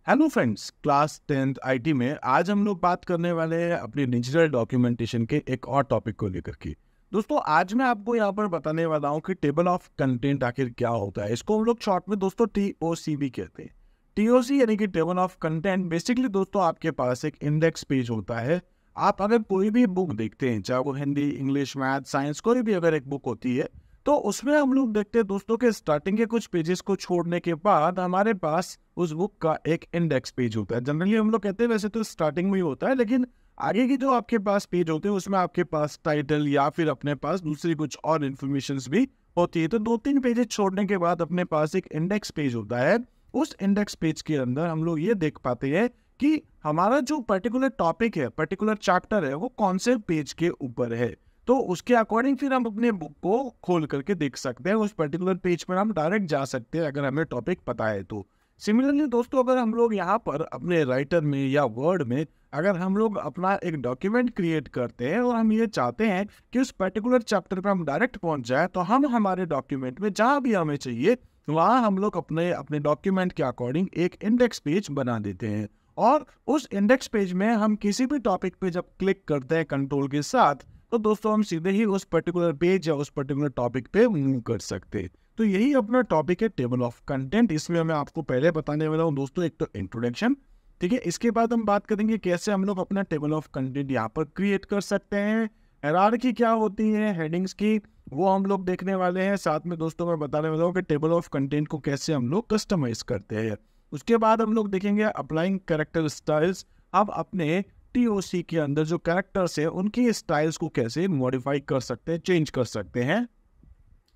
Hello friends, class 10th IT में आज हम लोग बात करने वाले हैं अपनी डिजिटल डॉक्यूमेंटेशन के एक और टॉपिक को लेकर के। दोस्तों, आज मैं आपको यहाँ पर बताने वाला हूँ कि टेबल ऑफ कंटेंट आखिर क्या होता है। इसको हम लोग शॉर्ट में दोस्तों टीओसी भी कहते हैं। टीओसी यानी कि टेबल ऑफ कंटेंट। बेसिकली दोस्तों, आपके पास एक इंडेक्स पेज होता है। आप अगर कोई भी बुक देखते हैं, चाहे वो हिंदी, इंग्लिश, मैथ, साइंस, कोई भी अगर एक बुक होती है, तो उसमें हम लोग देखते हैं दोस्तों के स्टार्टिंग के कुछ पेजेस को छोड़ने के बाद हमारे पास उस बुक का एक इंडेक्स पेज होता है। जनरली हम लोग कहते हैं वैसे तो स्टार्टिंग में ही होता है, लेकिन आगे की जो आपके पास पेज होते हैं उसमें आपके पास टाइटल या फिर अपने पास दूसरी कुछ और इन्फॉर्मेशंस भी होती है। तो 2-3 पेजेस छोड़ने के बाद अपने पास एक इंडेक्स पेज होता है। उस इंडेक्स पेज के अंदर हम लोग ये देख पाते हैं कि हमारा जो पर्टिकुलर टॉपिक है, पर्टिकुलर चैप्टर है, वो कौन से पेज के ऊपर है। तो उसके अकॉर्डिंग फिर हम अपने बुक को खोल करके देख सकते हैं। उस पर्टिकुलर पेज पर हम डायरेक्ट जा सकते हैं अगर हमें टॉपिक पता है तो। सिमिलरली दोस्तों, अगर हम लोग यहाँ पर अपने राइटर में या वर्ड में अगर हम लोग अपना एक डॉक्यूमेंट क्रिएट करते हैं और हम ये चाहते हैं कि उस पर्टिकुलर चैप्टर पर हम डायरेक्ट पहुंच जाए, तो हम हमारे डॉक्यूमेंट में जहाँ भी हमें चाहिए वहाँ हम लोग अपने अपने डॉक्यूमेंट के अकॉर्डिंग एक इंडेक्स पेज बना देते हैं। और उस इंडेक्स पेज में हम किसी भी टॉपिक पे जब क्लिक करते हैं कंट्रोल के साथ, तो दोस्तों हम सीधे ही उस पर्टिकुलर पेज या उस पर्टिकुलर टॉपिक पे मूव कर सकते हैं। तो यही अपना टॉपिक है टेबल ऑफ कंटेंट। इसमें मैं आपको पहले बताने वाला हूँ दोस्तों एक तो इंट्रोडक्शन, ठीक है। इसके बाद हम बात करेंगे कैसे हम लोग अपना टेबल ऑफ कंटेंट यहाँ पर क्रिएट कर सकते हैं। हायरार्की क्या होती है हेडिंग्स की, वो हम लोग देखने वाले हैं। साथ में दोस्तों मैं बताने वाला हूँ कि टेबल ऑफ कंटेंट को कैसे हम लोग कस्टमाइज करते हैं। उसके बाद हम लोग देखेंगे अप्लाइंग कैरेक्टर स्टाइल्स। अब अपने टीओसी के अंदर जो कैरेक्टर्स है उनकी स्टाइल्स को कैसे मॉडिफाई कर सकते हैं, चेंज कर सकते हैं।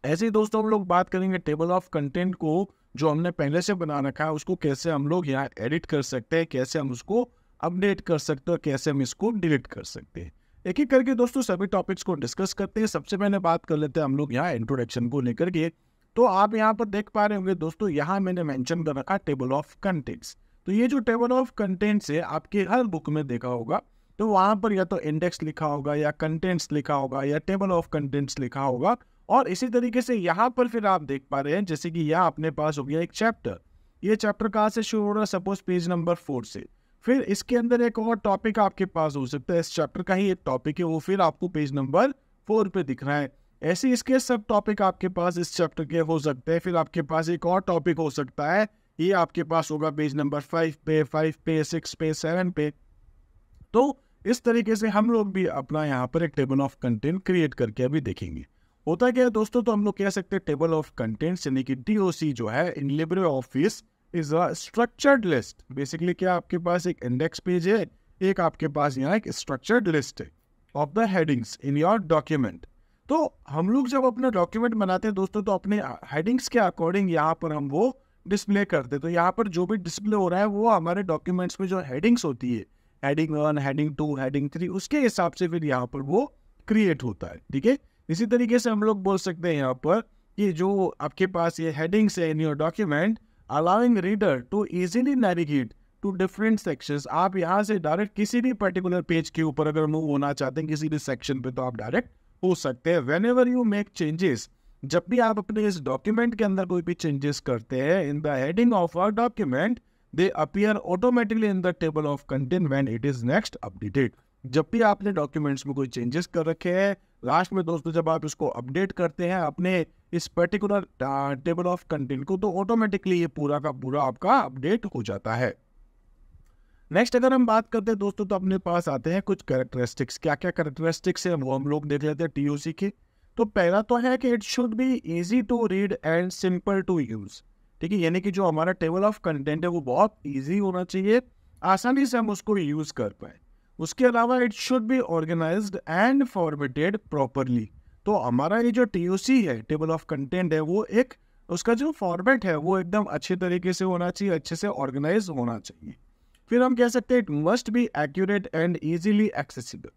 ऐसे ही दोस्तों हम लोग बात करेंगे टेबल ऑफ कंटेंट को जो हमने पहले से बना रखा है उसको कैसे हम लोग यहाँ एडिट कर सकते हैं, कैसे हम उसको अपडेट कर सकते हैं, कैसे हम इसको डिलीट कर सकते हैं। एक एक करके दोस्तों सभी टॉपिक्स को डिस्कस करते हैं। सबसे पहले बात कर लेते हैं हम लोग यहाँ इंट्रोडक्शन को लेकर के। तो आप यहाँ पर देख पा रहे होंगे दोस्तों, यहाँ मैंने मेंशन कर रखा टेबल ऑफ कंटेंट्स। तो ये जो टेबल ऑफ कंटेंट्स है आपके हर बुक में देखा होगा, तो वहां पर या तो इंडेक्स लिखा होगा या कंटेंट्स लिखा होगा या टेबल ऑफ कंटेंट्स लिखा होगा। और इसी तरीके से यहाँ पर फिर आप देख पा रहे हैं जैसे कि यहाँ अपने पास हो गया एक चैप्टर। ये चैप्टर कहाँ से शुरू हो रहा है, सपोज पेज नंबर 4 से। फिर इसके अंदर एक और टॉपिक आपके पास हो सकता है, इस चैप्टर का ही एक टॉपिक है, वो फिर आपको पेज नंबर 4 पे दिख रहा है। ऐसे इसके सब टॉपिक आपके पास इस चैप्टर के हो सकते हैं। फिर आपके पास एक और टॉपिक हो सकता है, ये आपके पास होगा पेज नंबर 5 पे, 6 पे, 7 पे। तो इस तरीके से हम लोग भी अपना यहाँ पर एक टेबल ऑफ कंटेंट क्रिएट करके अभी देखेंगे। होता क्या है दोस्तों, तो हम लोग कह सकते हैं टेबल ऑफ कंटेंट्स यानी कि टीओसी जो है इन Libre office is a structured list. Basically क्या आपके पास एक इंडेक्स पेज है, एक आपके पास यहाँ एक स्ट्रक्चर्ड लिस्ट है of the headings in your document. तो हम लोग जब अपना डॉक्यूमेंट बनाते हैं दोस्तों, तो अपने हेडिंग्स के अकॉर्डिंग यहाँ पर हम वो डिस्प्ले करते हैं। तो यहाँ पर जो भी डिस्प्ले हो रहा है वो हमारे डॉक्यूमेंट्स में जो हेडिंग्स होती है, हेडिंग 1, हेडिंग 2, हेडिंग 3, उसके हिसाब से फिर यहाँ पर वो क्रिएट होता है, ठीक है। इसी तरीके से हम लोग बोल सकते हैं यहाँ पर कि जो आपके पास ये हेडिंग्स है in your document allowing reader to easily navigate to different sections. आप यहाँ से डायरेक्ट किसी भी पर्टिकुलर पेज के ऊपर अगर मूव होना चाहते हैं किसी भी सेक्शन पे, तो आप डायरेक्ट हो सकते हैं। When ever you make changes, जब भी आप अपने इस डॉक्यूमेंट के अंदर कोई भी चेंजेस करते हैं in the heading of a document, they appear automatically in the table of content when it is next updated. जब भी आपने डॉक्यूमेंट्स में कोई चेंजेस कर रखे हैं, लास्ट में दोस्तों जब आप इसको अपडेट करते हैं अपने इस पर्टिकुलर टेबल ऑफ कंटेंट को, तो ऑटोमेटिकली ये पूरा का पूरा आपका अपडेट हो जाता है। नेक्स्ट अगर हम बात करते हैं दोस्तों, तो अपने पास आते हैं कुछ कैरेक्टरिस्टिक्स। क्या क्या कैरेक्टरिस्टिक्स है वो हम लोग देख लेते हैं टीओसी के। तो पहला तो है कि it should be easy to read and simple to use, ठीक है। यानी कि जो हमारा टेबल ऑफ कंटेंट है वो बहुत इजी होना चाहिए, आसानी से हम उसको यूज कर पाए। उसके अलावा it should be organised and formatted properly. तो हमारा ये जो टीओसी है, टेबल ऑफ कंटेंट है, वो एक उसका जो फॉर्मेट है वो एकदम अच्छे तरीके से होना चाहिए, अच्छे से ऑर्गेनाइज होना चाहिए। फिर हम कह सकते हैं it must be accurate and easily accessible.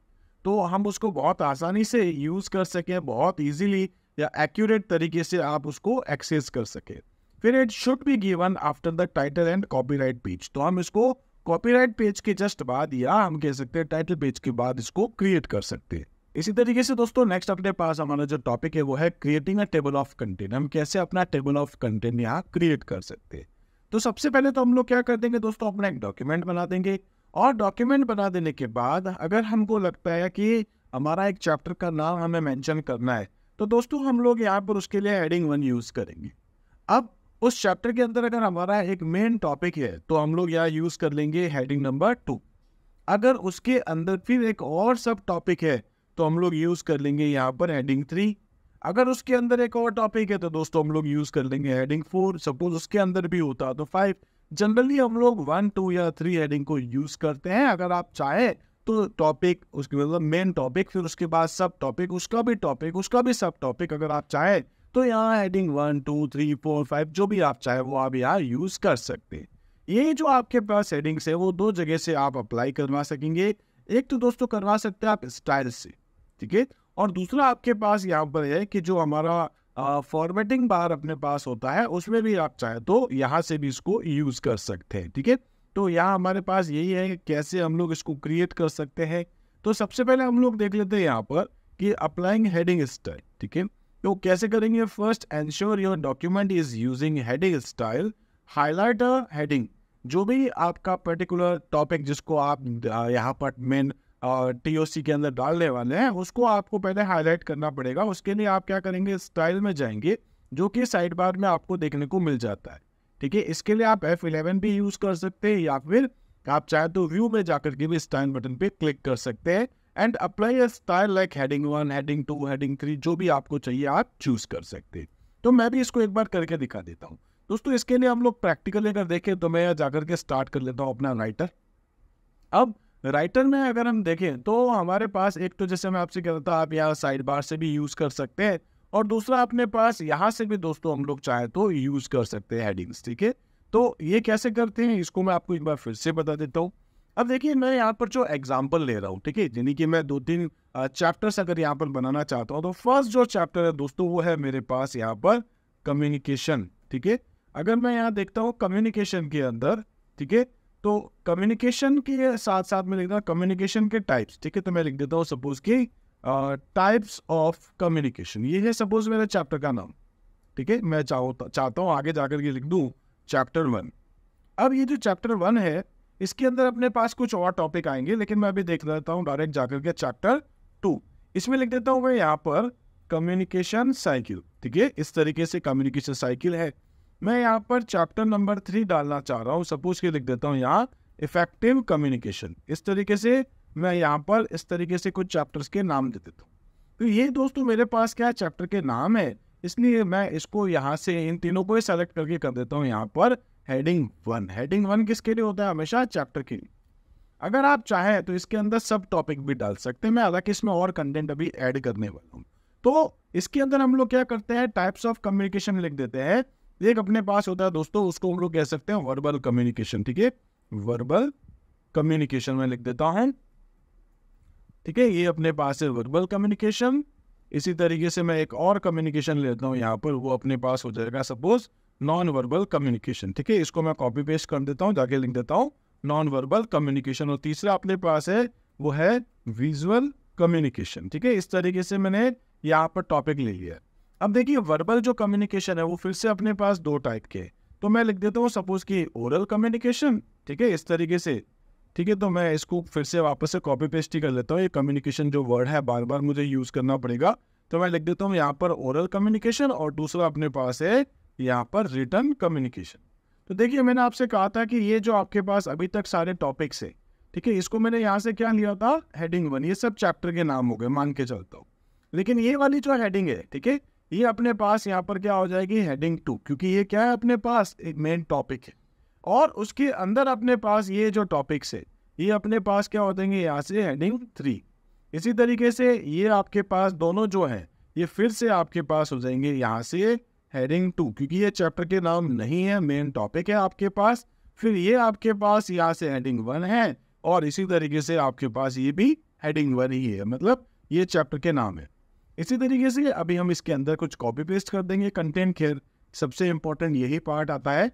तो हम उसको बहुत आसानी से यूज कर सकें, बहुत इजीली या एक्यूरेट तरीके से आप उसको एक्सेस कर सकें। फिर it should be given after the title and copyright page. तो हम इसको कॉपीराइट पेज के जस्ट बाद या हम कह सकते हैं टाइटल पेज के बाद इसको क्रिएट कर सकते हैं। इसी तरीके से दोस्तों नेक्स्ट अपने पास हमारा जो टॉपिक है वो है creating a table of content. हम कैसे अपना टेबल ऑफ कंटेंट यहाँ क्रिएट कर सकते हैं। तो सबसे पहले तो हम लोग क्या कर देंगे दोस्तों, अपना एक डॉक्यूमेंट बना देंगे। और डॉक्यूमेंट बना देने के बाद अगर हमको लगता है कि हमारा एक चैप्टर का नाम हमें मेंशन करना है, तो दोस्तों हम लोग यहाँ पर उसके लिए हेडिंग 1 यूज़ करेंगे। अब उस चैप्टर के अंदर अगर हमारा एक मेन टॉपिक है तो हम लोग यहाँ यूज़ कर लेंगे हेडिंग नंबर 2। अगर उसके अंदर फिर एक और सब टॉपिक है तो हम लोग यूज़ कर लेंगे यहाँ पर हेडिंग 3। अगर उसके अंदर एक और टॉपिक है तो दोस्तों हम लोग यूज़ कर लेंगे हेडिंग 4। सपोज उसके अंदर भी होता तो 5। जनरली हम लोग 1, 2 या 3 हेडिंग को यूज़ करते हैं। अगर आप चाहें तो टॉपिक उसके मतलब मेन टॉपिक, फिर उसके बाद सब टॉपिक, उसका भी सब टॉपिक अगर आप चाहें तो यहाँ हेडिंग 1, 2, 3, 4, 5 जो भी आप चाहे वो आप यहाँ यूज़ कर सकते हैं। ये जो आपके पास हेडिंग्स है वो 2 जगह से आप अप्लाई करवा सकेंगे। एक तो दोस्तों करवा सकते हैं आप स्टाइल से, ठीक है, और दूसरा आपके पास यहाँ पर है कि जो हमारा फॉर्मेटिंग बार अपने पास होता है उसमें भी आप चाहे तो यहाँ से भी इसको यूज़ कर सकते हैं, ठीक है। तो यहाँ हमारे पास यही है कैसे हम लोग इसको क्रिएट कर सकते हैं। तो सबसे पहले हम लोग देख लेते हैं यहाँ पर कि अप्लाइंग हेडिंग स्टाइल, ठीक है। तो कैसे करेंगे, first ensure your document is using heading style, highlight a heading. जो भी आपका पर्टिकुलर टॉपिक जिसको आप यहाँ पर मेन TOC के अंदर डालने वाले हैं उसको आपको पहले हाईलाइट करना पड़ेगा। उसके लिए आप क्या करेंगे, स्टाइल में जाएंगे जो कि साइड बार में आपको देखने को मिल जाता है, ठीक है। इसके लिए आप F11 भी यूज़ कर सकते हैं या फिर आप चाहे तो व्यू में जाकर के भी स्टाइल बटन पे क्लिक कर सकते हैं and apply a style like heading 1, heading 2, heading 3 जो भी आपको चाहिए आप चूज़ कर सकते हैं। तो मैं भी इसको एक बार करके दिखा देता हूँ दोस्तों। इसके लिए हम लोग प्रैक्टिकली अगर देखें तो मैं यहाँ जाकर के स्टार्ट कर लेता हूँ अपना राइटर। अब राइटर में अगर हम देखें तो हमारे पास एक तो जैसे मैं आपसे कह रहा था आप यहाँ साइड बार से भी यूज़ कर सकते हैं और दूसरा अपने पास यहाँ से भी दोस्तों हम लोग चाहे तो यूज़ कर सकते हैं हेडिंग्स, ठीक है। तो ये कैसे करते हैं इसको मैं आपको एक बार फिर से बता देता हूँ। अब देखिए मैं यहाँ पर जो एग्जाम्पल ले रहा हूँ, ठीक है, यानी कि मैं 2-3 चैप्टर्स अगर यहाँ पर बनाना चाहता हूँ तो फर्स्ट जो चैप्टर है दोस्तों वो है मेरे पास यहाँ पर कम्युनिकेशन, ठीक है। अगर मैं यहाँ देखता हूँ कम्युनिकेशन के अंदर, ठीक है, तो कम्युनिकेशन के साथ साथ में लिखता हूँ कम्युनिकेशन के टाइप्स, ठीक है। तो मैं लिख देता हूँ सपोज कि टाइप्स ऑफ कम्युनिकेशन, ये है सपोज मेरे चैप्टर का नाम, ठीक है। मैं चाहता हूँ आगे जाकर के लिख दूँ चैप्टर 1। अब ये जो चैप्टर 1 है इसके अंदर अपने पास कुछ और टॉपिक आएंगे, लेकिन मैं अभी देख लेता हूँ डायरेक्ट जाकर के चैप्टर 2। इसमें लिख देता हूँ मैं यहाँ पर कम्युनिकेशन साइकिल, ठीक है। इस तरीके से कम्युनिकेशन साइकिल है। मैं यहाँ पर चैप्टर नंबर 3 डालना चाह रहा हूँ, सपोज के लिख देता हूँ यहाँ इफेक्टिव कम्युनिकेशन। इस तरीके से मैं यहाँ पर इस तरीके से कुछ चैप्टर्स के नाम दे देता हूँ। तो ये दोस्तों मेरे पास क्या चैप्टर के नाम है, इसलिए मैं इसको यहाँ से इन तीनों को सेलेक्ट करके कर देता हूँ यहाँ पर हेडिंग 1। हेडिंग 1 किसके लिए होता है, हमेशा चैप्टर के लिए। अगर आप चाहें तो इसके अंदर सब टॉपिक भी डाल सकते हैं, मैं हालांकि इसमें और कंटेंट अभी ऐड करने वाला हूँ। तो इसके अंदर हम लोग क्या करते हैं, टाइप्स ऑफ कम्युनिकेशन लिख देते हैं। एक अपने पास होता है दोस्तों उसको हम लोग कह सकते हैं वर्बल कम्युनिकेशन, ठीक है, वर्बल कम्युनिकेशन में लिख देता हूँ, ठीक है। ये अपने पास है वर्बल कम्युनिकेशन। इसी तरीके से मैं एक और कम्युनिकेशन लेता हूँ यहाँ पर, वो अपने पास हो जाएगा सपोज नॉन वर्बल कम्युनिकेशन, ठीक है। इसको मैं कॉपी पेस्ट कर देता हूँ, जाके लिख देता हूँ नॉन वर्बल कम्युनिकेशन। और तीसरा अपने पास है वो है विजुअल कम्युनिकेशन, ठीक है। इस तरीके से मैंने यहाँ पर टॉपिक ले लिया। अब देखिए वर्बल जो कम्युनिकेशन है वो फिर से अपने पास 2 टाइप के, तो मैं लिख देता हूँ सपोज कि ओरल कम्युनिकेशन, ठीक है, इस तरीके से, ठीक है। तो मैं इसको फिर से वापस से कॉपी पेस्ट ही कर लेता हूँ। ये कम्युनिकेशन जो वर्ड है बार बार मुझे यूज़ करना पड़ेगा, तो मैं लिख देता हूँ यहाँ पर ओरल कम्युनिकेशन। और दूसरा अपने पास है यहाँ पर रिटन कम्युनिकेशन। तो देखिए मैंने आपसे कहा था कि ये जो आपके पास अभी तक सारे टॉपिक्स है, ठीक है, इसको मैंने यहाँ से क्या लिया था, हेडिंग 1। ये सब चैप्टर के नाम हो गए मान के चलता हूँ। लेकिन ये वाली जो हेडिंग है, ठीक है, ये अपने पास यहाँ पर क्या हो जाएगी, हेडिंग 2, क्योंकि ये क्या है अपने पास एक मेन टॉपिक है। और उसके अंदर अपने पास ये जो टॉपिक्स है ये अपने पास क्या हो जाएंगे, यहाँ से हेडिंग 3। इसी तरीके से ये आपके पास दोनों जो हैं ये फिर से आपके पास हो जाएंगे यहाँ से हेडिंग 2, क्योंकि ये चैप्टर के नाम नहीं है, मेन टॉपिक है आपके पास। फिर ये आपके पास यहाँ से हेडिंग 1 है और इसी तरीके से आपके पास ये भी हेडिंग 1 ही है, मतलब ये चैप्टर के नाम है। इसी तरीके से अभी हम इसके अंदर कुछ कॉपी पेस्ट कर देंगे कंटेंट। खैर सबसे इंपॉर्टेंट यही पार्ट आता है।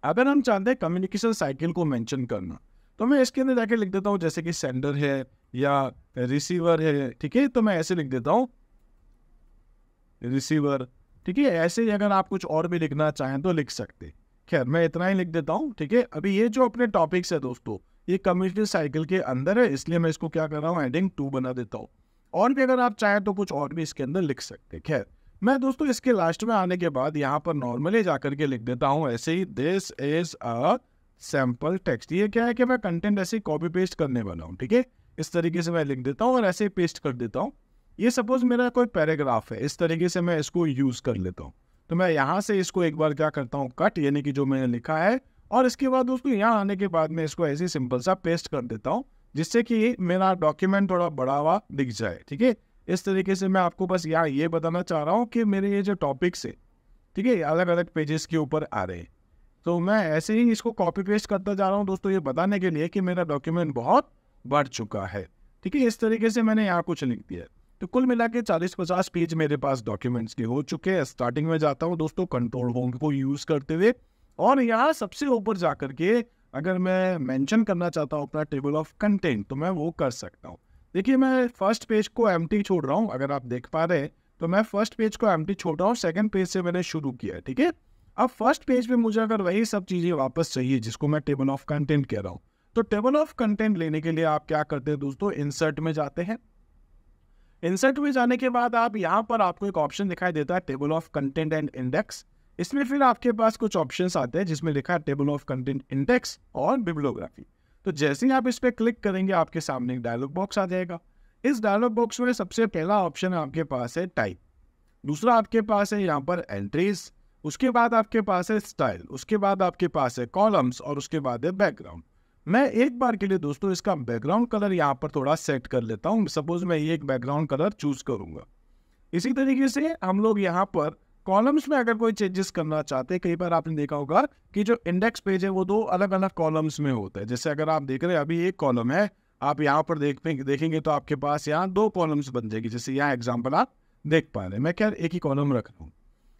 अगर हम चाहते हैं कम्युनिकेशन साइकिल को मेंशन करना, तो मैं इसके अंदर जाके लिख देता हूँ जैसे कि सेंडर है या रिसीवर है, ठीक है। तो मैं ऐसे लिख देता हूँ रिसीवर, ठीक है। ऐसे ही अगर आप कुछ और भी लिखना चाहें तो लिख सकते। खैर मैं इतना ही लिख देता हूँ, ठीक है। अभी ये जो अपने टॉपिक्स है दोस्तों, ये कम्युनिटी साइकिल के अंदर है, इसलिए मैं इसको क्या कर रहा हूँ, हेडिंग 2 बना देता हूँ। और भी अगर आप चाहें तो कुछ और भी इसके अंदर लिख सकते हैं। खैर मैं दोस्तों इसके लास्ट में आने के बाद यहाँ पर नॉर्मली जाकर के लिख देता हूँ ऐसे ही, this is a sample text. ये क्या है कि मैं कंटेंट ऐसे ही कॉपी पेस्ट करने वाला हूँ, ठीक है। इस तरीके से मैं लिख देता हूँ और ऐसे ही पेस्ट कर देता हूँ। ये सपोज मेरा कोई पैराग्राफ है, इस तरीके से मैं इसको यूज कर लेता हूँ। तो मैं यहाँ से इसको एक बार क्या करता हूँ, कट, यानी कि जो मैंने लिखा है, और इसके बाद दोस्तों यहाँ आने के बाद मैं इसको ऐसे ही सिंपल सा पेस्ट कर देता हूँ, जिससे कि मेरा डॉक्यूमेंट थोड़ा बड़ा हुआ दिख जाए, ठीक है। इस तरीके से मैं आपको बस यहाँ ये बताना चाह रहा हूँ कि मेरे ये जो टॉपिक्स है, ठीक है, अलग अलग पेजेस के ऊपर आ रहे हैं। तो मैं ऐसे ही इसको कॉपी पेस्ट करता जा रहा हूँ दोस्तों, ये बताने के लिए कि मेरा डॉक्यूमेंट बहुत बढ़ चुका है, ठीक है। इस तरीके से मैंने यहाँ कुछ लिख दिया। तो कुल मिला के 40-50 पेज मेरे पास डॉक्यूमेंट्स के हो चुके हैं। स्टार्टिंग में जाता हूँ दोस्तों कंट्रोल होम को यूज करते हुए, और यहाँ सबसे ऊपर जाकर के अगर मैं मेंशन करना चाहता हूँ अपना टेबल ऑफ कंटेंट, तो मैं वो कर सकता हूँ। देखिए मैं फर्स्ट पेज को एम्प्टी छोड़ रहा हूँ, अगर आप देख पा रहे हैं तो मैं फर्स्ट पेज को एम्प्टी छोड़ रहा हूँ, सेकंड पेज से मैंने शुरू किया, ठीक है। अब फर्स्ट पेज पे मुझे अगर वही सब चीजें वापस चाहिए जिसको मैं टेबल ऑफ कंटेंट कह रहा हूँ, तो टेबल ऑफ कंटेंट लेने के लिए आप क्या करते हैं दोस्तों, इंसर्ट में जाते हैं। इंसर्ट में जाने के बाद आप यहाँ पर आपको एक ऑप्शन दिखाई देता है, table of content and index. इसमें फिर आपके पास कुछ ऑप्शंस आते हैं जिसमें लिखा है टेबल ऑफ कंटेंट इंडेक्स और बिब्लियोग्राफी। तो जैसे ही आप इस पर क्लिक करेंगे आपके सामने एक डायलॉग बॉक्स आ जाएगा। इस डायलॉग बॉक्स में सबसे पहला ऑप्शन आपके पास है टाइप, दूसरा आपके पास है यहाँ पर एंट्रीज, उसके बाद आपके पास है स्टाइल, उसके बाद आपके पास है कॉलम्स, और उसके बाद है बैकग्राउंड। मैं एक बार के लिए दोस्तों इसका बैकग्राउंड कलर यहाँ पर थोड़ा सेट कर लेता हूँ। सपोज मैं ये एक बैकग्राउंड कलर चूज करूंगा। इसी तरीके से हम लोग यहाँ पर कॉलम्स में अगर कोई चेंजेस करना चाहते हैं, कई बार आपने देखा होगा कि जो इंडेक्स पेज है वो 2 अलग अलग कॉलम्स में होता है। जैसे अगर आप देख रहे हैं अभी एक कॉलम है, आप यहाँ पर देखेंगे तो आपके पास यहाँ 2 कॉलम्स बन जाएगी, जैसे यहाँ एग्जाम्पल आप देख पा रहे हैं। मैं क्या एक ही कॉलम रख रहा हूँ।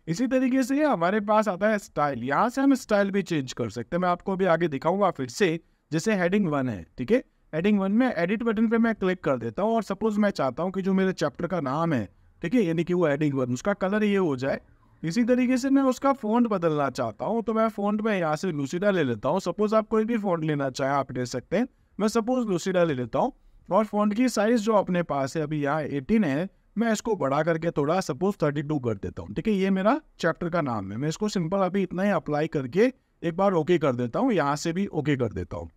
इसी तरीके से हमारे पास आता है स्टाइल, यहाँ से हम स्टाइल भी चेंज कर सकते हैं। मैं आपको अभी आगे दिखाऊंगा फिर से। जैसे हेडिंग 1 है, ठीक है, हेडिंग 1 में एडिट बटन पे मैं क्लिक कर देता हूँ, और सपोज मैं चाहता हूँ कि जो मेरे चैप्टर का नाम है, ठीक है, यानी कि वो हेडिंग 1, उसका कलर ये हो जाए। इसी तरीके से मैं उसका फॉन्ट बदलना चाहता हूँ, तो मैं फॉन्ट में यहाँ से लूसिडा ले लेता हूँ। सपोज आप कोई भी फॉन्ट लेना चाहें आप ले सकते हैं। मैं सपोज लूसिडा ले लेता हूँ, और फॉन्ट की साइज जो अपने पास है अभी यहाँ 18 है, मैं इसको बढ़ा करके थोड़ा सपोज 32 कर देता हूँ, ठीक है। ये मेरा चैप्टर का नाम है। मैं इसको सिंपल अभी इतना ही अप्लाई करके एक बार ओके कर देता हूँ, यहाँ से भी ओके कर देता हूँ।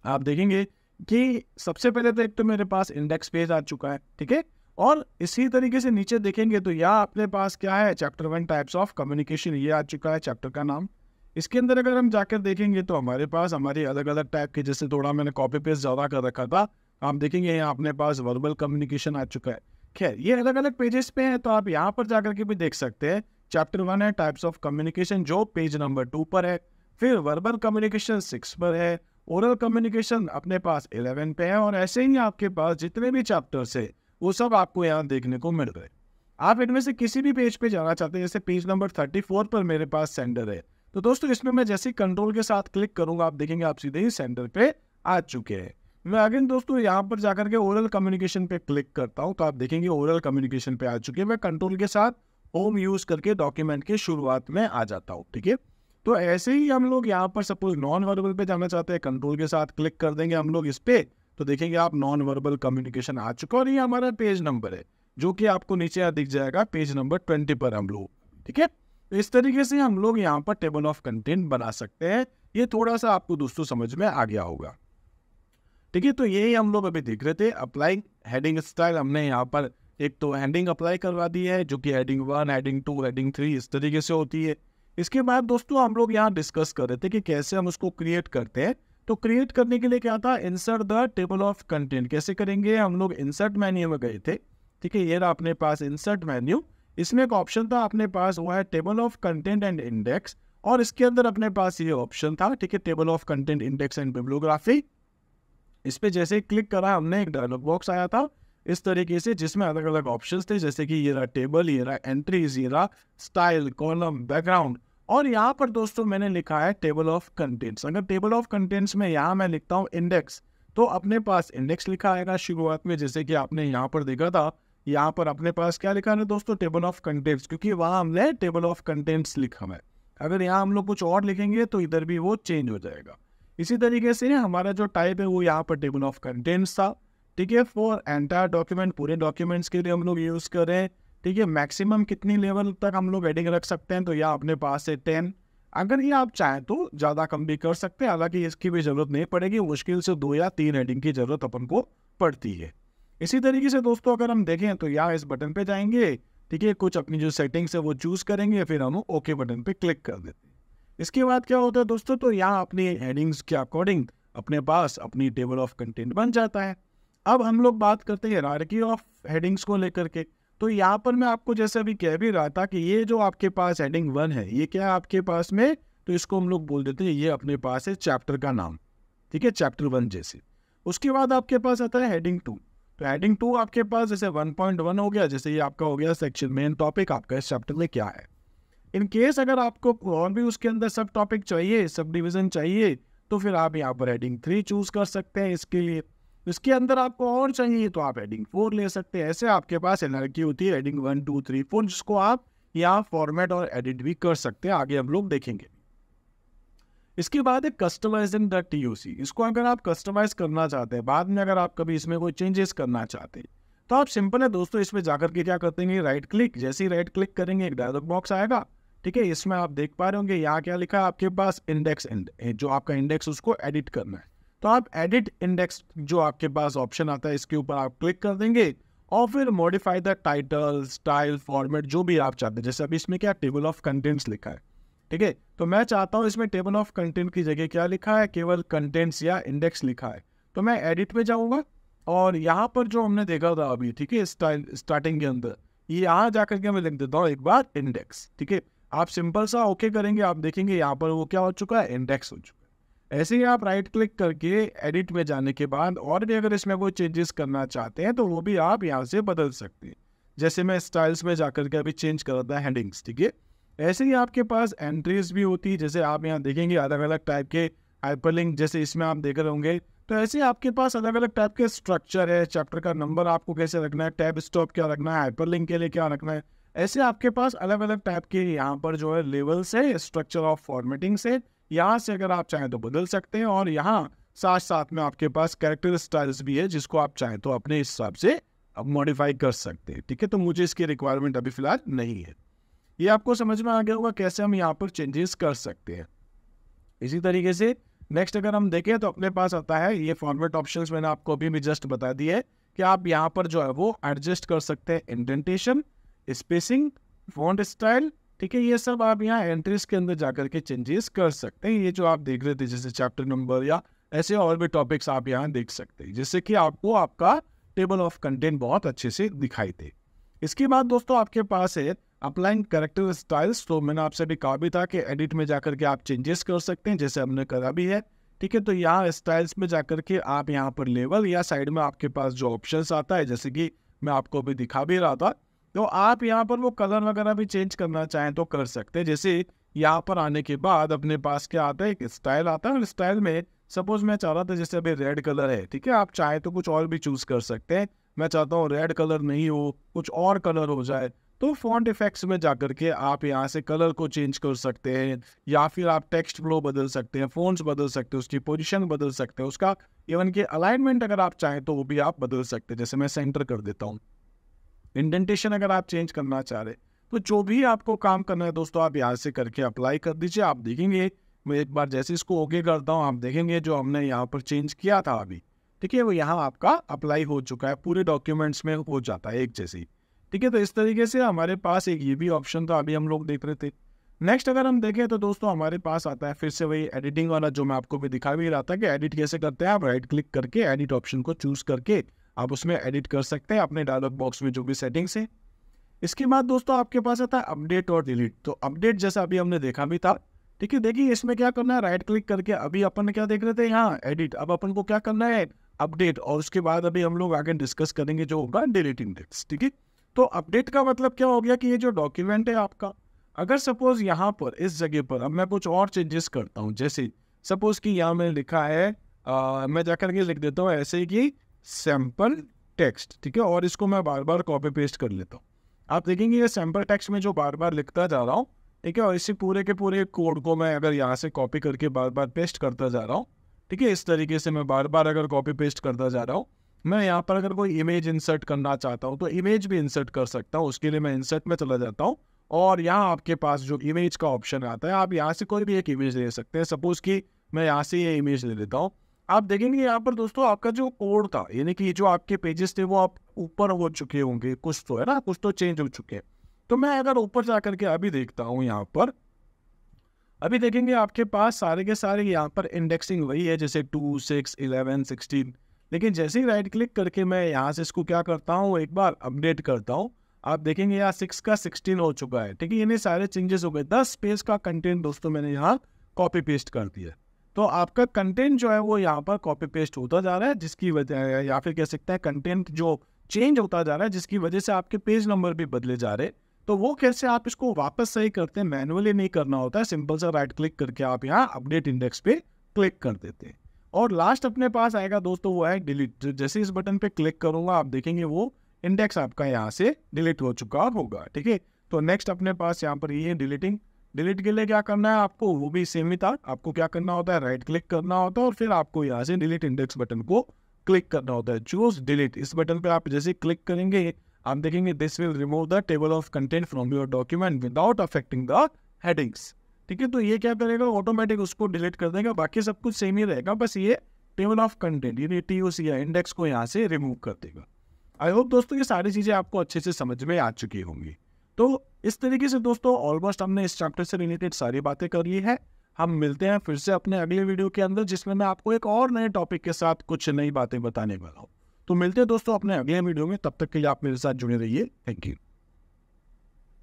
आप देखेंगे कि सबसे पहले तो एक तो मेरे पास इंडेक्स पेज आ चुका है, ठीक है। और इसी तरीके से नीचे देखेंगे तो यहाँ अपने पास क्या है, चैप्टर 1 टाइप्स ऑफ कम्युनिकेशन, ये आ चुका है चैप्टर का नाम। इसके अंदर अगर हम जाकर देखेंगे तो हमारे पास हमारी अलग अलग टाइप के, जैसे थोड़ा मैंने कॉपी पेस्ट ज़्यादा कर रखा था, आप देखेंगे यहाँ अपने पास वर्बल कम्युनिकेशन आ चुका है। खैर ये अलग अलग पेजेस पे है, तो आप यहाँ पर जाकर के भी देख सकते हैं। चैप्टर 1 है टाइप्स ऑफ कम्युनिकेशन, जो पेज नंबर 2 पर है। फिर वर्बल कम्युनिकेशन 6 पर है, ओरल कम्युनिकेशन अपने पास 11 पे है, और ऐसे ही आपके पास जितने भी चैप्टर्स है वो सब आपको यहाँ देखने को मिल रहे हैं। आप इनमें से किसी भी पेज पे जाना चाहते हैं, जैसे पेज नंबर 34 पर मेरे पास सेंडर है, तो दोस्तों इसमें मैं जैसे कंट्रोल के साथ क्लिक करूंगा, आप देखेंगे आप सीधे ही सेंडर पे आ चुके हैं। मैं अगेन दोस्तों यहाँ पर जाकर के ओरल कम्युनिकेशन पे क्लिक करता हूँ, तो आप देखेंगे ओरल कम्युनिकेशन पे आ चुके हैं। मैं कंट्रोल के साथ होम यूज करके डॉक्यूमेंट के शुरुआत में आ जाता हूँ, ठीक है। तो ऐसे ही हम लोग यहाँ पर सपोज नॉन वर्बल पे जाना चाहते हैं, कंट्रोल के साथ क्लिक कर देंगे हम लोग इस पे, तो देखेंगे आप नॉन वर्बल कम्युनिकेशन आ चुका है, और ये हमारा पेज नंबर है जो कि आपको नीचे दिख जाएगा पेज नंबर 20 पर हम लोग, ठीक है। तो इस तरीके से हम लोग यहाँ पर टेबल ऑफ कंटेंट बना सकते हैं। ये थोड़ा सा आपको दोस्तों समझ में आ गया होगा, ठीक है। तो यही हम लोग अभी देख रहे थे, अप्लाई हेडिंग स्टाइल। हमने यहाँ पर एक तो हेडिंग अप्लाई करवा दी है, जो कि हेडिंग 1, हेडिंग 2, हेडिंग 3 इस तरीके से होती है। इसके बाद दोस्तों हम लोग यहाँ डिस्कस कर रहे थे कि कैसे हम उसको क्रिएट करते हैं। तो क्रिएट करने के लिए क्या था, insert the table of content कैसे करेंगे। हम लोग इंसर्ट मेन्यू में गए थे, ठीक है। ये रहा अपने पास इंसर्ट मेन्यू, इसमें एक ऑप्शन था अपने पास, वो है table of content and index, और इसके अंदर अपने पास ये ऑप्शन था, ठीक है, table of content index and bibliography. इस पे जैसे क्लिक करा हमने एक डायलॉग बॉक्स आया था इस तरीके से, जिसमें अलग अलग ऑप्शंस थे, जैसे कि ये रहा टेबल, ये रहा एंट्रीज, ये रहा स्टाइल, कॉलम, बैकग्राउंड, और यहाँ पर दोस्तों मैंने लिखा है टेबल ऑफ कंटेंट्स। अगर टेबल ऑफ कंटेंट्स में यहाँ मैं लिखता हूँ इंडेक्स, तो अपने पास इंडेक्स लिखा आएगा शुरुआत में, जैसे कि आपने यहाँ पर देखा था। यहाँ पर अपने पास क्या लिखा है दोस्तों, टेबल ऑफ कंटेंट्स, क्योंकि वहाँ हमने टेबल ऑफ कंटेंट्स लिखा है। अगर यहाँ हम लोग कुछ और लिखेंगे तो इधर भी वो चेंज हो जाएगा। इसी तरीके से हमारा जो टाइप है वो यहाँ पर टेबल ऑफ कंटेंट्स था, ठीक है। फॉर एंटायर डॉक्यूमेंट, पूरे डॉक्यूमेंट्स के लिए हम लोग यूज़ करें, ठीक है। मैक्सिमम कितनी लेवल तक हम लोग हेडिंग रख सकते हैं, तो यह अपने पास है 10। अगर ये आप चाहें तो ज़्यादा कम भी कर सकते हैं, हालांकि इसकी भी ज़रूरत नहीं पड़ेगी, मुश्किल से 2 या 3 हेडिंग की ज़रूरत अपन को पड़ती है। इसी तरीके से दोस्तों अगर हम देखें तो यहाँ इस बटन पे जाएंगे, ठीक है, कुछ अपनी जो सेटिंग्स है वो चूज़ करेंगे, फिर हम ओके बटन पे क्लिक कर देते हैं। इसके बाद क्या होता है दोस्तों, तो यहाँ अपनी हेडिंग्स के अकॉर्डिंग अपने पास अपनी टेबल ऑफ कंटेंट बन जाता है। अब हम लोग बात करते हैं हायरार्की ऑफ हेडिंग्स को लेकर के। तो यहाँ पर मैं आपको जैसे अभी कह भी रहा था कि ये जो आपके पास हेडिंग 1 है, ये क्या है आपके पास में, तो इसको हम लोग बोल देते हैं ये अपने पास है चैप्टर का नाम, ठीक है, चैप्टर 1 जैसे। उसके बाद आपके पास आता है हेडिंग 2। तो हेडिंग 2 आपके पास जैसे 1.1 हो गया, जैसे ये आपका हो गया सेक्शन, मेन टॉपिक आपका इस चैप्टर में क्या है। इन केस अगर आपको और भी उसके अंदर सब टॉपिक चाहिए, सब डिवीजन चाहिए, तो फिर आप यहाँ पर हेडिंग 3 चूज कर सकते हैं इसके लिए। इसके अंदर आपको और चाहिए तो आप हेडिंग 4 ले सकते हैं। ऐसे आपके पास हायरार्की होती है हेडिंग 1, 2, 3, 4, जिसको आप यहाँ फॉर्मेट और एडिट भी कर सकते हैं, आगे हम लोग देखेंगे। इसके बाद है कस्टमाइजिंग द TOC। इसको अगर आप कस्टमाइज करना चाहते हैं, बाद में अगर आप कभी इसमें कोई चेंजेस करना चाहते हैं, तो आप सिंपल है दोस्तों, इसमें जाकर के क्या करते हैं, राइट क्लिक, जैसे ही राइट क्लिक करेंगे एक डायलॉग बॉक्स आएगा, ठीक है। इसमें आप देख पा रहे होंगे यहाँ क्या लिखा है आपके पास, इंडेक्स जो आपका इंडेक्स उसको एडिट करना है। तो आप एडिट इंडेक्स जो आपके पास ऑप्शन आता है, इसके ऊपर आप क्लिक कर देंगे और फिर modify the title, style, format, जो भी आप चाहते हैं। जैसे अभी इसमें क्या टेबल ऑफ कंटेंट्स लिखा है, ठीक है, तो मैं चाहता हूँ इसमें टेबल ऑफ कंटेंट की जगह क्या लिखा है, केवल कंटेंट्स या इंडेक्स लिखा है। तो मैं एडिट में जाऊँगा और यहाँ पर जो हमने देखा था अभी, ठीक है, स्टार्टिंग के अंदर, ये यहाँ जाकर के मैं लिख देता हूँ एक बार इंडेक्स, ठीक है। आप सिंपल सा ओके करेंगे, आप देखेंगे यहाँ पर वो क्या हो चुका है, इंडेक्स हो चुका है। ऐसे ही आप राइट क्लिक करके एडिट में जाने के बाद और भी अगर इसमें कोई चेंजेस करना चाहते हैं तो वो भी आप यहाँ से बदल सकते हैं। जैसे मैं स्टाइल्स में जाकर के अभी चेंज कर रहा था हेडिंग्स, ठीक है। ऐसे ही आपके पास एंट्रीज भी होती है, जैसे आप यहाँ देखेंगे अलग अलग टाइप के हाइपरलिंक, जैसे इसमें आप देख रहे होंगे। तो ऐसे आपके पास अलग अलग टाइप के स्ट्रक्चर है, चैप्टर का नंबर आपको कैसे रखना है, टैब स्टॉप क्या रखना है, हाइपरलिंक के लिए क्या रखना है। ऐसे आपके पास अलग अलग टाइप के यहाँ पर जो है लेवल्स है, स्ट्रक्चर ऑफ फॉर्मेटिंग से, यहाँ से अगर आप चाहें तो बदल सकते हैं। और यहाँ साथ साथ में आपके पास कैरेक्टर स्टाइल्स भी है, जिसको आप चाहें तो अपने हिसाब से अब मॉडिफाई कर सकते हैं, ठीक है। तो मुझे इसकी रिक्वायरमेंट अभी फिलहाल नहीं है। ये आपको समझ में आ गया होगा कैसे हम यहाँ पर चेंजेस कर सकते हैं। इसी तरीके से नेक्स्ट अगर हम देखें तो अपने पास आता है ये फॉर्मेट ऑप्शंस, मैंने आपको अभी भी जस्ट बता दिया है कि आप यहाँ पर जो है वो एडजस्ट कर सकते हैं इंडेंटेशन, स्पेसिंग, फॉन्ट स्टाइल, ठीक है। ये सब आप यहाँ एंट्रीज के अंदर जाकर के चेंजेस कर सकते हैं। ये जो आप देख रहे थे जैसे चैप्टर नंबर या ऐसे और भी टॉपिक्स आप यहाँ देख सकते हैं, जिससे कि आपको आपका टेबल ऑफ कंटेंट बहुत अच्छे से दिखाई दे। इसके बाद दोस्तों आपके पास है अप्लाइंग कैरेक्टर स्टाइल्स। तो मैंने आपसे भी कहा भी था कि एडिट में जाकर के आप चेंजेस कर सकते हैं, जैसे हमने करा भी है, ठीक है। तो यहाँ स्टाइल्स में जाकर के आप यहाँ पर लेवल या साइड में आपके पास जो ऑप्शंस आता है, जैसे कि मैं आपको अभी दिखा भी रहा था, तो आप यहाँ पर वो कलर वगैरह भी चेंज करना चाहें तो कर सकते हैं। जैसे यहाँ पर आने के बाद अपने पास क्या आता है, एक स्टाइल आता है, और स्टाइल में सपोज मैं चाह रहा था जैसे अभी रेड कलर है, ठीक है, आप चाहे तो कुछ और भी चूज कर सकते हैं। मैं चाहता हूँ रेड कलर नहीं हो, कुछ और कलर हो जाए, तो फॉन्ट इफेक्ट्स में जाकर के आप यहाँ से कलर को चेंज कर सकते हैं, या फिर आप टेक्स्ट फ्लो बदल सकते हैं, फोन्ट्स बदल सकते हैं, उसकी पोजीशन बदल सकते हैं, उसका इवन के अलाइनमेंट अगर आप चाहें तो वो भी आप बदल सकते हैं। जैसे मैं सेंटर कर देता हूँ। इंडेंटेशन अगर आप चेंज करना चाह रहे, तो जो भी आपको काम करना है दोस्तों आप यहाँ से करके अप्लाई कर दीजिए। आप देखेंगे, मैं एक बार जैसे इसको ओके करता हूँ, आप देखेंगे जो हमने यहाँ पर चेंज किया था अभी, ठीक है, वो यहाँ आपका अप्लाई हो चुका है, पूरे डॉक्यूमेंट्स में हो जाता है एक जैसी, ठीक है। तो इस तरीके से हमारे पास एक ये भी ऑप्शन था, अभी हम लोग देख रहे थे। नेक्स्ट अगर हम देखें तो दोस्तों हमारे पास आता है फिर से वही एडिटिंग वाला, जो मैं आपको भी दिखा भी रहा था कि एडिट कैसे करते हैं। आप राइट क्लिक करके एडिट ऑप्शन को चूज करके आप उसमें एडिट कर सकते हैं अपने डायलॉग बॉक्स में जो भी सेटिंग्स है। इसके बाद दोस्तों आपके पास आता है अपडेट और डिलीट। तो अपडेट जैसा अभी हमने देखा भी था, ठीक है। देखिए इसमें क्या करना है, राइट क्लिक करके अभी अपन क्या देख रहे थे यहाँ एडिट, अब अपन को क्या करना है अपडेट, और उसके बाद अभी हम लोग आगे डिस्कस करेंगे जो होगा डिलीटिंग टेक्स्ट, ठीक है। तो अपडेट का मतलब क्या हो गया कि ये जो डॉक्यूमेंट है आपका, अगर सपोज यहाँ पर इस जगह पर अब मैं कुछ और चेंजेस करता हूँ, जैसे सपोज कि यहाँ में लिखा है मैं जाकर के लिख देता हूँ ऐसे ही कि सैम्पल टेक्स्ट, ठीक है, और इसको मैं बार बार कॉपी पेस्ट कर लेता हूँ। आप देखेंगे ये सैम्पल टेक्स्ट में जो बार बार लिखता जा रहा हूँ, ठीक है। और इसी पूरे के पूरे कोड को मैं अगर यहाँ से कॉपी करके बार बार पेस्ट करता जा रहा हूँ, ठीक है, इस तरीके से मैं बार बार अगर कॉपी पेस्ट करता जा रहा हूँ, मैं यहाँ पर अगर कोई इमेज इंसर्ट करना चाहता हूँ तो इमेज भी इंसर्ट कर सकता हूँ। उसके लिए मैं इंसर्ट में चला जाता हूँ और यहाँ आपके पास जो इमेज का ऑप्शन आता है, आप यहाँ से कोई भी एक इमेज ले सकते हैं। सपोज कि मैं यहाँ से ये इमेज ले लेता हूँ। आप देखेंगे यहाँ पर दोस्तों आपका जो कोड था, यानी कि जो आपके पेजेस थे वो आप ऊपर हो चुके होंगे, कुछ तो है ना, कुछ तो चेंज हो चुके हैं। तो मैं अगर ऊपर जा करके अभी देखता हूँ यहाँ पर, अभी देखेंगे आपके पास सारे के सारे यहाँ पर इंडेक्सिंग वही है, जैसे 2, 6, 11, 16। लेकिन जैसे ही राइट क्लिक करके मैं यहाँ से इसको क्या करता हूँ, एक बार अपडेट करता हूँ, आप देखेंगे यहाँ 6 का 16 हो चुका है। ठीक है, यानी सारे चेंजेस हो गए। 10 पेज का कंटेंट दोस्तों मैंने यहाँ कॉपी पेस्ट कर दिया। तो आपका कंटेंट जो है वो यहाँ पर कॉपी पेस्ट होता जा रहा है, जिसकी वजह, या फिर कह सकते हैं कंटेंट जो चेंज होता जा रहा है, जिसकी वजह से आपके पेज नंबर भी बदले जा रहे हैं। तो वो कैसे आप इसको वापस सही करते हैं, मैनुअली नहीं करना होता है, सिंपल सा राइट क्लिक करके आप यहाँ अपडेट इंडेक्स पे क्लिक कर देते हैं। और लास्ट अपने पास आएगा दोस्तों वो है डिलीट। जैसे इस बटन पे क्लिक करूंगा आप देखेंगे वो इंडेक्स आपका यहाँ से डिलीट हो चुका होगा। ठीक है, तो नेक्स्ट अपने पास यहाँ पर ये है डिलीटिंग। डिलीट के लिए क्या करना है आपको, वो भी सेम ही था। आपको क्या करना होता है, राइट क्लिक करना होता है और फिर आपको यहाँ से डिलीट इंडेक्स बटन को क्लिक करना होता है। चूज डिलीट, इस बटन पे आप जैसे क्लिक करेंगे आप देखेंगे this will remove the table of content from your document without affecting the headings. ठीक है, तो ये क्या करेगा, ऑटोमेटिक उसको डिलीट कर देगा, बाकी सब कुछ सेम ही रहेगा, बस ये टेबल ऑफ कंटेंट यानी TOC या इंडेक्स को यहाँ से रिमूव कर देगा। आई होप दोस्तों ये सारी चीज़ें आपको अच्छे से समझ में आ चुकी होंगी। तो इस तरीके से दोस्तों ऑलमोस्ट हमने इस चैप्टर से रिलेटेड सारी बातें कर ली है। हम मिलते हैं फिर से अपने अगले वीडियो के अंदर, जिसमें मैं आपको एक और नए टॉपिक के साथ कुछ नई बातें बताने वाला हूँ। तो मिलते हैं दोस्तों अपने अगले वीडियो में, तब तक के लिए आप मेरे साथ जुड़े रहिए। Thank you.